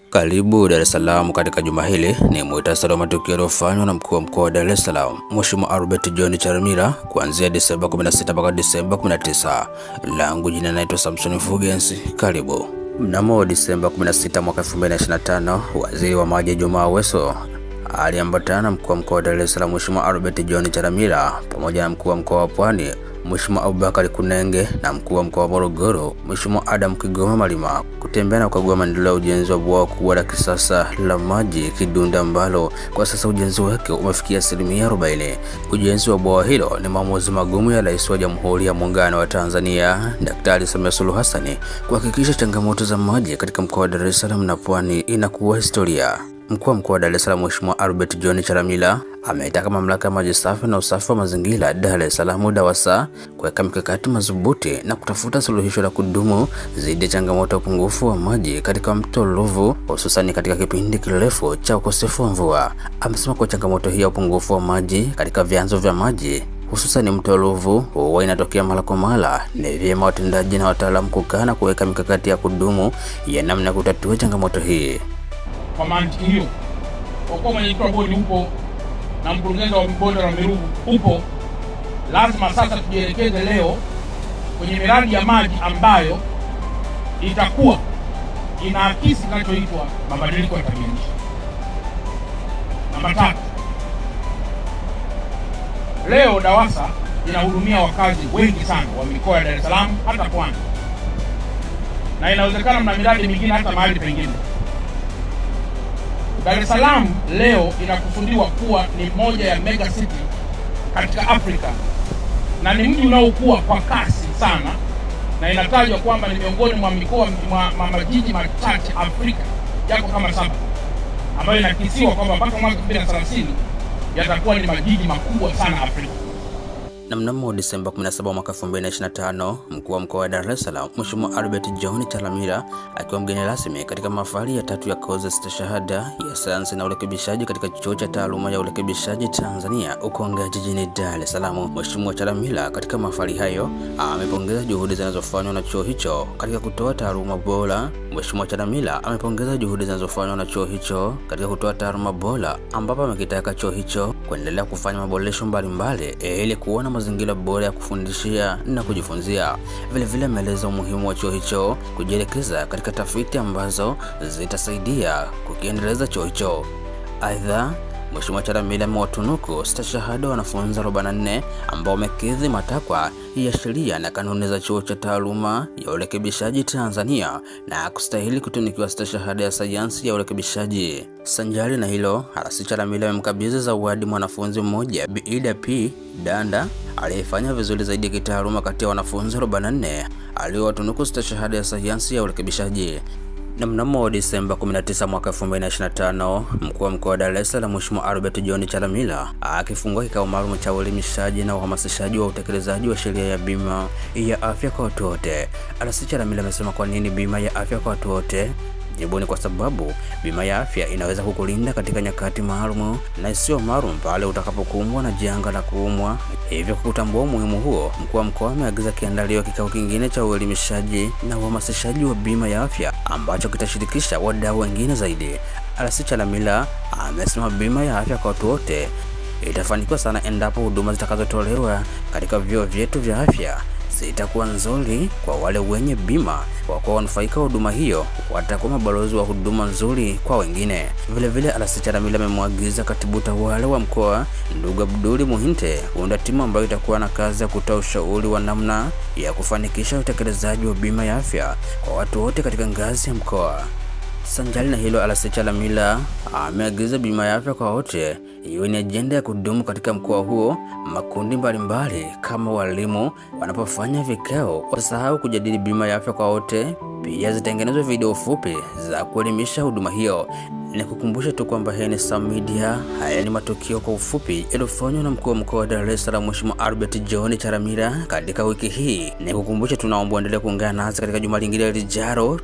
Karibu Dar es Salaam. Katika juma hili ni muhtasari wa matukio yaliyofanywa na mkuu wa mkoa wa Dar es Salaam Mheshimiwa Albert John Chalamila kuanzia Disemba 16 mpaka Disemba 19. Langu jina naitwa Samson Fugensi. Karibu. Mnamo Disemba 16 mwaka 2025, Waziri wa Maji Juma Aweso aliambatana na mkuu wa mkoa wa Dar es Salaam Mheshimiwa Albert John Chalamila pamoja na mkuu wa mkoa wa Pwani Mheshimiwa Abubakar Kunenge na mkuu wa mkoa wa Morogoro Mheshimiwa Adam Kigoma Malima kutembea na kukagua maendeleo ya ujenzi wa bwawa kubwa la kisasa la maji Kidunda ambalo kwa sasa ujenzi wake umefikia 40%. Ujenzi wa bwawa hilo ni maamuzi magumu ya Rais wa Jamhuri ya Muungano wa Tanzania Daktari Samia Suluhu Hassan kuhakikisha changamoto za maji katika mkoa wa Dar es Salaam na Pwani inakuwa historia. Mkuu wa mkoa wa Dar es Salaam Mheshimiwa Albert John Chalamila ametaka mamlaka ya maji safi na usafi wa mazingira Dar es Salaam DAWASA kuweka mikakati madhubuti na kutafuta suluhisho la kudumu dhidi ya changamoto ya upungufu wa maji katika mto Ruvu, hususan katika kipindi kirefu cha ukosefu wa mvua. Amesema kwa changamoto hii ya upungufu wa maji katika vyanzo vya maji hususan mto Ruvu huwa inatokea mara kwa mara, ni vyema watendaji na wataalamu kukaa na kuweka mikakati ya kudumu ya namna ya kutatua changamoto hii. Kwa mantiki hiyo, kwa kuwa mwenyekiti wa bodi upo na mkurugenzi wa bonde la Miruvu upo, lazima sasa tujielekeze leo kwenye miradi ya maji ambayo itakuwa inaakisi kinachoitwa mabadiliko ya tabia nchi. Namba 3, leo DAWASA inahudumia wakazi wengi sana wa mikoa ya Dar es Salaam hata Pwani, na inawezekana mna miradi mingine hata mahali pengine. Dar es Salaam leo inakusudiwa kuwa ni moja ya mega city katika Afrika na ni mji unaokuwa kwa kasi sana, na inatajwa kwamba ni miongoni mwa mikoa majiji machache Afrika yako kama 7 ambayo inakisiwa kwamba mpaka mwaka 2030 yatakuwa ni majiji makubwa sana Afrika. Na mnamo Disemba 17 mwaka 2025, mkuu wa mkoa wa Dar es Salaam Mheshimiwa Albert John Chalamila akiwa mgeni rasmi katika mahafali ya 3 ya kozi ya stashahada ya sayansi na urekebishaji katika chuo cha taaluma ya urekebishaji Tanzania Ukonga jijini Dar es Salaam. Mheshimiwa Chalamila katika mahafali hayo amepongeza juhudi zinazofanywa na chuo hicho katika kutoa taaluma bora. Mheshimiwa Chalamila amepongeza juhudi zinazofanywa na chuo hicho katika kutoa taaluma bora, ambapo amekitaka chuo hicho kuendelea kufanya maboresho mbalimbali ili kuwa na mazingira bora ya kufundishia na kujifunzia. Vile ameeleza umuhimu wa chuo hicho kujielekeza katika tafiti ambazo zitasaidia kukiendeleza chuo hicho. Aidha, Mheshimiwa Chalamila amewatunuku stashahada wanafunzi 44 ambao wamekidhi matakwa ya sheria na kanuni za chuo cha taaluma ya urekebishaji Tanzania na kustahili kutunikiwa stashahada ya sayansi ya urekebishaji. Sanjari na hilo, RC Chalamila amemkabidhi zawadi mwanafunzi mmoja Bi Ida P. Danda aliyefanya vizuri zaidi kitaaluma kati ya wanafunzi 44 aliowatunuku stashahada ya sayansi ya urekebishaji. Na mnamo Disemba 19 mwaka 2025, mkuu wa mkoa wa Dar es Salaam Mheshimiwa Albert John Chalamila akifungua kikao maalum cha uelimishaji na uhamasishaji wa utekelezaji wa sheria ya bima ya afya kwa watu wote. RC Chalamila amesema kwa nini bima ya afya kwa watu wote? Jibu ni kwa sababu bima ya afya inaweza kukulinda katika nyakati maalum na sio maalum pale utakapokumbwa na janga la kuumwa. Hivyo kutambua umuhimu huo, mkuu wa mkoa ameagiza kiandaliwe kikao kingine cha uelimishaji na uhamasishaji wa bima ya afya ambacho kitashirikisha wadau wengine zaidi. RC Chalamila amesema bima ya afya kwa watu wote itafanikiwa sana endapo huduma zitakazotolewa katika vyuo vyetu vya afya zitakuwa nzuri kwa wale wenye bima, kwa kuwa wanufaika wa huduma hiyo watakuwa mabalozi wa huduma nzuri kwa wengine. Vile RC Chalamila amemwagiza katibu tawala wa mkoa ndugu Abduli Muhinte kuunda timu ambayo itakuwa na kazi ya kutoa ushauri wa namna ya kufanikisha utekelezaji wa bima ya afya kwa watu wote katika ngazi ya mkoa. Sanjali na hilo, RC Chalamila ameagiza bima ya afya kwa wote iwe ni ajenda ya kudumu katika mkoa huo. Makundi mbalimbali kama walimu wanapofanya vikao wasahau kujadili bima ya afya kwa wote. Pia zitengenezwe video fupi za kuelimisha huduma hiyo. Nikukumbusha tu kwamba hii ni Sam Media. Haya ni matukio kwa ufupi yaliyofanywa na mkuu wa mkoa wa Dar es Salaam Mheshimiwa Albert John Chalamila katika wiki hii. Nikukumbusha tunaomba endelee kuungana nasi katika juma lingine lijalo.